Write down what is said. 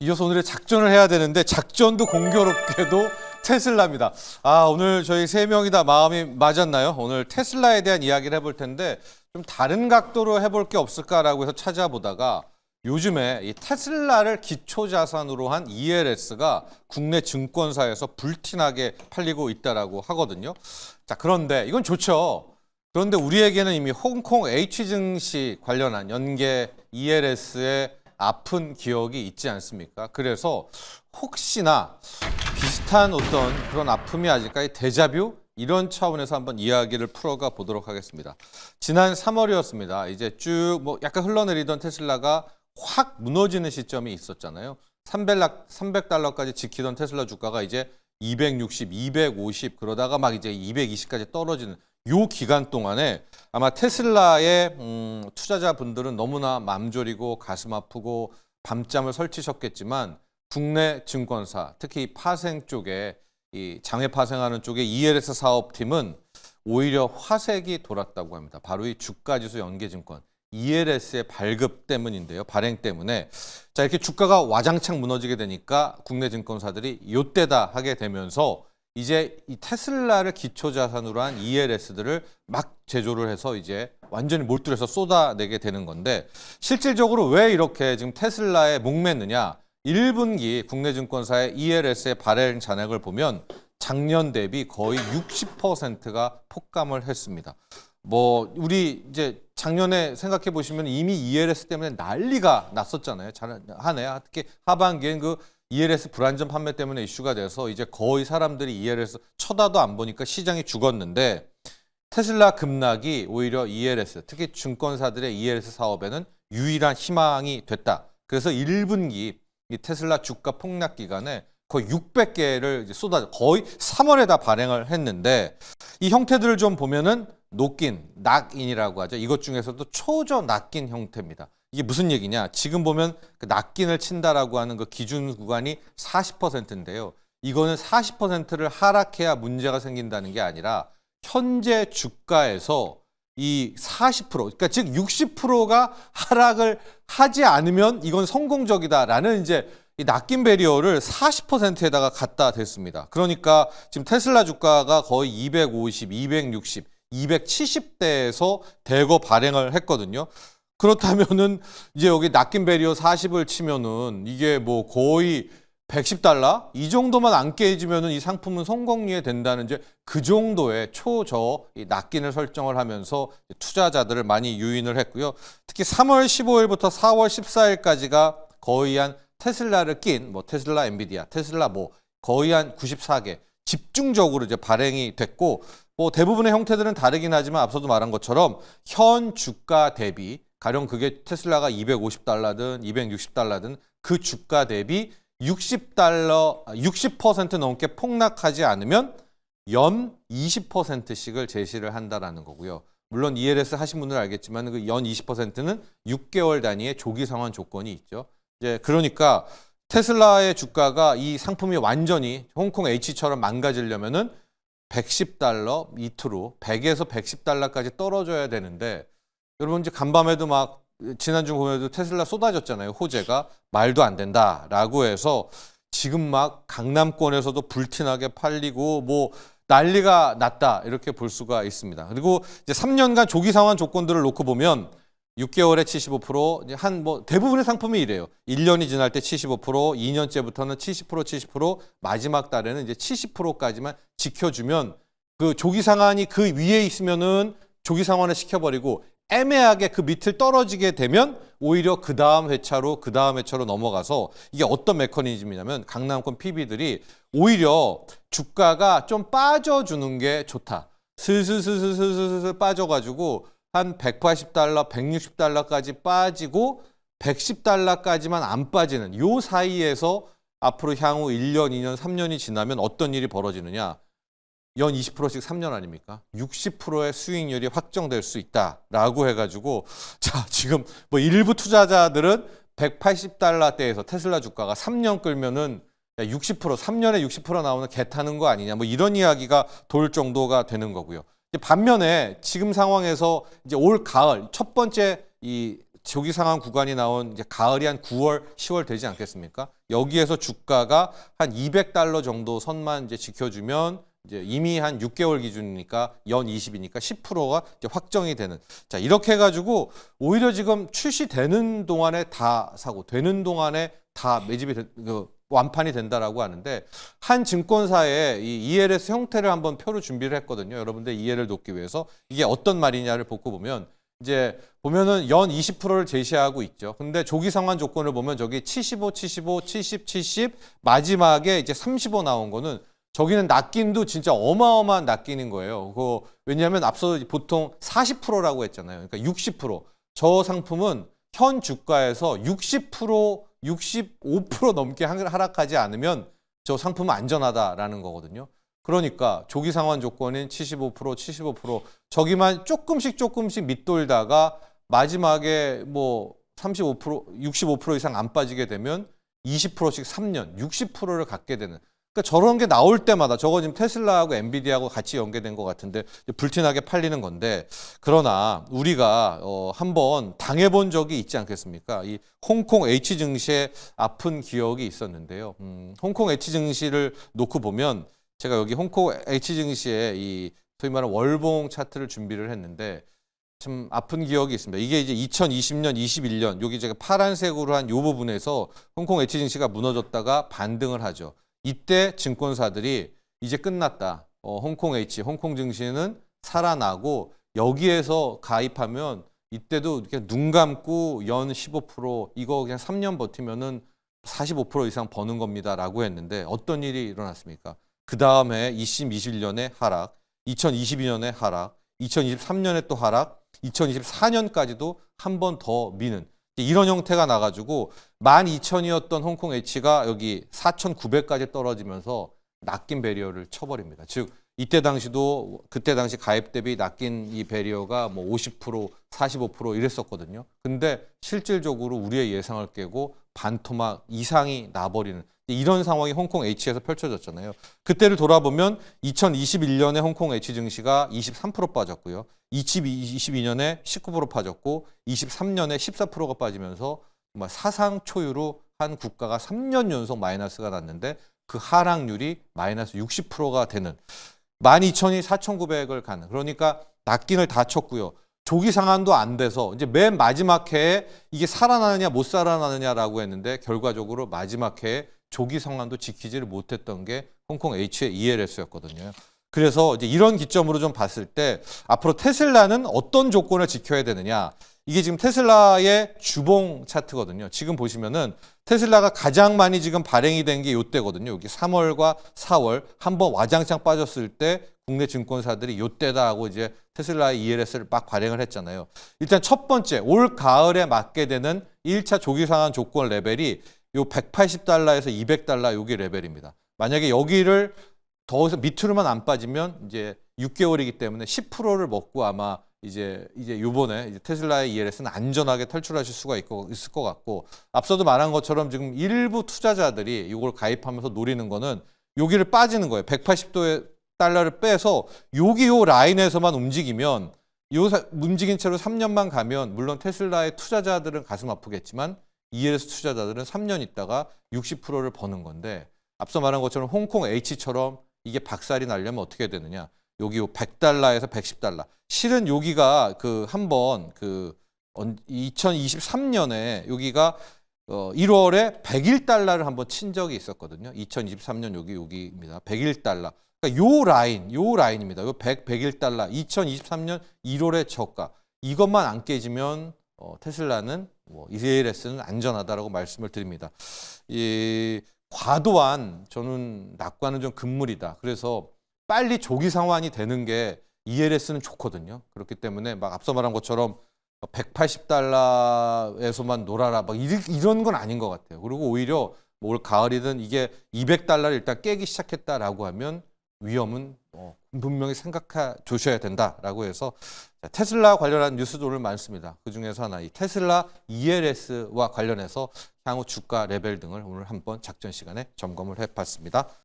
이어서 오늘의 작전을 해야 되는데 작전도 공교롭게도 테슬라입니다. 오늘 저희 세 명이 다 마음이 맞았나요? 오늘 테슬라에 대한 이야기를 해볼 텐데 좀 다른 각도로 해볼 게 없을까라고 해서 찾아보다가 요즘에 이 테슬라를 기초자산으로 한 ELS가 국내 증권사에서 불티나게 팔리고 있다라고 하거든요. 자, 그런데 이건 좋죠. 그런데 우리에게는 이미 홍콩 H증시 관련한 연계 ELS의 아픈 기억이 있지 않습니까? 그래서 혹시나 비슷한 어떤 그런 아픔이 아닐까, 데자뷰? 이런 차원에서 한번 이야기를 풀어가 보도록 하겠습니다. 지난 3월이었습니다. 이제 쭉 약간 흘러내리던 테슬라가 확 무너지는 시점이 있었잖아요. 300달러까지 지키던 테슬라 주가가 이제 260, 250 그러다가 막 이제 220까지 떨어지는 요 기간 동안에 아마 테슬라의 투자자분들은 너무나 맘졸이고 가슴 아프고 밤잠을 설치셨겠지만 국내 증권사, 특히 파생 쪽에 이 장외 파생하는 쪽에 ELS 사업팀은 오히려 화색이 돌았다고 합니다. 바로 이 주가지수 연계증권 ELS의 발급 때문인데요. 발행 때문에. 자, 이렇게 주가가 와장창 무너지게 되니까 국내 증권사들이 요때다 하게 되면서 이제 이 테슬라를 기초자산으로 한 ELS들을 막 제조를 해서 이제 완전히 몰두해서 쏟아내게 되는 건데, 실질적으로 왜 이렇게 지금 테슬라에 목맸느냐? 1분기 국내 증권사의 ELS의 발행 잔액을 보면 작년 대비 거의 60%가 폭감을 했습니다. 우리 이제 작년에 생각해 보시면 이미 ELS 때문에 난리가 났었잖아요. 한 해, 특히 하반기엔 그 ELS 불안전 판매 때문에 이슈가 돼서 이제 거의 사람들이 ELS 쳐다도 안 보니까 시장이 죽었는데, 테슬라 급락이 오히려 ELS, 특히 증권사들의 ELS 사업에는 유일한 희망이 됐다. 그래서 1분기 이 테슬라 주가 폭락 기간에 거의 600개를 쏟아져 거의 3월에 다 발행을 했는데, 이 형태들을 좀 보면은 낙인이라고 하죠. 이것 중에서도 초저 낙인 형태입니다. 이게 무슨 얘기냐? 지금 보면 그 낙인을 친다라고 하는 그 기준 구간이 40%인데요. 이거는 40%를 하락해야 문제가 생긴다는 게 아니라 현재 주가에서 이 40%, 그러니까 즉 60%가 하락을 하지 않으면 이건 성공적이다라는 이제 이 낙인 배리어를 40%에다가 갖다 댔습니다. 그러니까 지금 테슬라 주가가 거의 250, 260, 270대에서 대거 발행을 했거든요. 그렇다면은 이제 여기 낙인 배리어 40을 치면은 이게 거의 110달러? 이 정도만 안 깨지면은 이 상품은 성공리에 된다는 이제 그 정도의 초저 낙인을 설정을 하면서 투자자들을 많이 유인을 했고요. 특히 3월 15일부터 4월 14일까지가 거의 한 테슬라를 낀 테슬라 엔비디아, 테슬라 거의 한 94개 집중적으로 이제 발행이 됐고, 대부분의 형태들은 다르긴 하지만 앞서도 말한 것처럼 현 주가 대비, 가령 그게 테슬라가 250달러든 260달러든 그 주가 대비 60% 넘게 폭락하지 않으면 연 20%씩을 제시를 한다라는 거고요. 물론 ELS 하신 분들은 알겠지만 그 연 20%는 6개월 단위의 조기 상환 조건이 있죠. 이제 그러니까 테슬라의 주가가 이 상품이 완전히 홍콩 H처럼 망가지려면은 110달러 밑으로 100에서 110달러까지 떨어져야 되는데, 여러분 이제 간밤에도 지난주 보면도 테슬라 쏟아졌잖아요. 호재가 말도 안 된다라고 해서 지금 막 강남권에서도 불티나게 팔리고 난리가 났다 이렇게 볼 수가 있습니다. 그리고 이제 3년간 조기 상환 조건들을 놓고 보면 6개월에 75%, 대부분의 상품이 이래요. 1년이 지날 때 75%, 2년째부터는 70%, 마지막 달에는 이제 70%까지만 지켜주면 그 조기 상환이 그 위에 있으면은 조기 상환을 시켜버리고, 애매하게 그 밑을 떨어지게 되면 오히려 그 다음 회차로 넘어가서, 이게 어떤 메커니즘이냐면 강남권 PB들이 오히려 주가가 좀 빠져주는 게 좋다. 슬슬 빠져가지고 한 180달러, 160달러까지 빠지고 110달러까지만 안 빠지는 요 사이에서 앞으로 향후 1년, 2년, 3년이 지나면 어떤 일이 벌어지느냐. 연 20%씩 3년 아닙니까? 60%의 수익률이 확정될 수 있다라고 해가지고, 자, 지금 일부 투자자들은 180달러대에서 테슬라 주가가 3년 끌면은 60%, 3년에 60% 나오는 개 타는 거 아니냐, 이런 이야기가 돌 정도가 되는 거고요. 반면에 지금 상황에서 이제 올 가을 첫 번째 이 조기 상황 구간이 나온 이제 가을이 한 9월, 10월 되지 않겠습니까? 여기에서 주가가 한 200달러 정도 선만 이제 지켜주면 이제 이미 한 6개월 기준이니까 연 20이니까 10%가 이제 확정이 되는. 자, 이렇게 해가지고 오히려 지금 출시되는 동안에 다 사고 되는 동안에 다 매집이 완판이 된다라고 하는데 한 증권사에 이 ELS 형태를 한번 표로 준비를 했거든요. 여러분들 이해를 돕기 위해서 이게 어떤 말이냐를 보고 보면 이제 보면은 연 20%를 제시하고 있죠. 근데 조기 상환 조건을 보면 저기 75, 75, 70, 70 마지막에 이제 35 나온 거는 저기는 납기인도 진짜 어마어마한 납기인인 거예요. 왜냐하면 앞서 보통 40%라고 했잖아요. 그러니까 60%. 저 상품은 현 주가에서 60%, 65% 넘게 하락하지 않으면 저 상품은 안전하다라는 거거든요. 그러니까 조기 상환 조건인 75%, 75% 저기만 조금씩 밑돌다가 마지막에 뭐 35%, 65% 이상 안 빠지게 되면 20%씩 3년, 60%를 갖게 되는. 그러니까 저런 게 나올 때마다 저거 지금 테슬라하고 엔비디아하고 같이 연계된 것 같은데 불티나게 팔리는 건데 그러나 우리가 한번 당해본 적이 있지 않겠습니까? 이 홍콩 H 증시의 아픈 기억이 있었는데요. 홍콩 H 증시를 놓고 보면 제가 여기 홍콩 H 증시의 이 소위 말하는 월봉 차트를 준비를 했는데 좀 아픈 기억이 있습니다. 이게 이제 2020년, 21년 여기 제가 파란색으로 한 이 부분에서 홍콩 H 증시가 무너졌다가 반등을 하죠. 이때 증권사들이 이제 끝났다. 홍콩 H, 홍콩 증시는 살아나고 여기에서 가입하면 이때도 이렇게 눈 감고 연 15% 이거 그냥 3년 버티면은 45% 이상 버는 겁니다라고 했는데 어떤 일이 일어났습니까? 그 다음에 2021년에 하락, 2022년에 하락, 2023년에 또 하락, 2024년까지도 한 번 더 미는 이런 형태가 나가지고 12,000이었던 홍콩 H가 여기 4,900까지 떨어지면서 낚인 배리어를 쳐버립니다. 즉 이때 당시도 그때 당시 가입 대비 낚인 이 배리어가 뭐 50%, 45% 이랬었거든요. 근데 실질적으로 우리의 예상을 깨고 반토막 이상이 나버리는 이런 상황이 홍콩 H에서 펼쳐졌잖아요. 그때를 돌아보면 2021년에 홍콩 H 증시가 23% 빠졌고요. 2022년에 19% 빠졌고 23년에 14%가 빠지면서 정말 사상 초유로 한 국가가 3년 연속 마이너스가 났는데 그 하락률이 마이너스 60%가 되는 12,000이 4,900을 가는 그러니까 납기인을 다 쳤고요. 조기 상환도 안 돼서 이제 맨 마지막 해에 이게 살아나느냐 못 살아나느냐라고 했는데 결과적으로 마지막 해에 조기 상환도 지키지를 못했던 게 홍콩 H의 ELS였거든요. 그래서 이제 이런 기점으로 좀 봤을 때 앞으로 테슬라는 어떤 조건을 지켜야 되느냐. 이게 지금 테슬라의 주봉 차트거든요. 지금 보시면은 테슬라가 가장 많이 지금 발행이 된 게 이때거든요. 여기 3월과 4월 한번 와장창 빠졌을 때 국내 증권사들이 이때다 하고 이제 테슬라의 ELS를 막 발행을 했잖아요. 일단 첫 번째 올 가을에 맞게 되는 1차 조기 상환 조건 레벨이 요 180달러에서 200달러 여기 레벨입니다. 만약에 여기를 더 밑으로만 안 빠지면 이제 6개월이기 때문에 10%를 먹고 아마 이제 요번에 이제 테슬라의 ELS는 안전하게 탈출하실 수가 있을 것 같고 앞서도 말한 것처럼 지금 일부 투자자들이 이걸 가입하면서 노리는 거는 여기를 빠지는 거예요. 180달러를 빼서 여기 요 라인에서만 움직이면 요 움직인 채로 3년만 가면 물론 테슬라의 투자자들은 가슴 아프겠지만 ELS 투자자들은 3년 있다가 60%를 버는 건데 앞서 말한 것처럼 홍콩 H처럼 이게 박살이 나려면 어떻게 되느냐. 여기 100달러에서 110달러. 실은 여기가 한번 2023년에 여기가 1월에 101달러를 한번 친 적이 있었거든요. 2023년 여기입니다. 101달러. 그러니까 요 라인입니다. 요 101달러. 2023년 1월의 저가. 이것만 안 깨지면 테슬라는 ELS는 안전하다라고 말씀을 드립니다. 과도한 저는 낙관은 좀 금물이다. 그래서 빨리 조기 상환이 되는 게 ELS는 좋거든요. 그렇기 때문에 막 앞서 말한 것처럼 180달러에서만 놀아라 막 이런 건 아닌 것 같아요. 그리고 오히려 올 가을이든 이게 200달러를 일단 깨기 시작했다라고 하면 위험은 분명히 생각해 주셔야 된다라고 해서 테슬라 관련한 뉴스도 오늘 많습니다. 그중에서 하나 이 테슬라 ELS와 관련해서 향후 주가 레벨 등을 오늘 한번 작전 시간에 점검을 해봤습니다.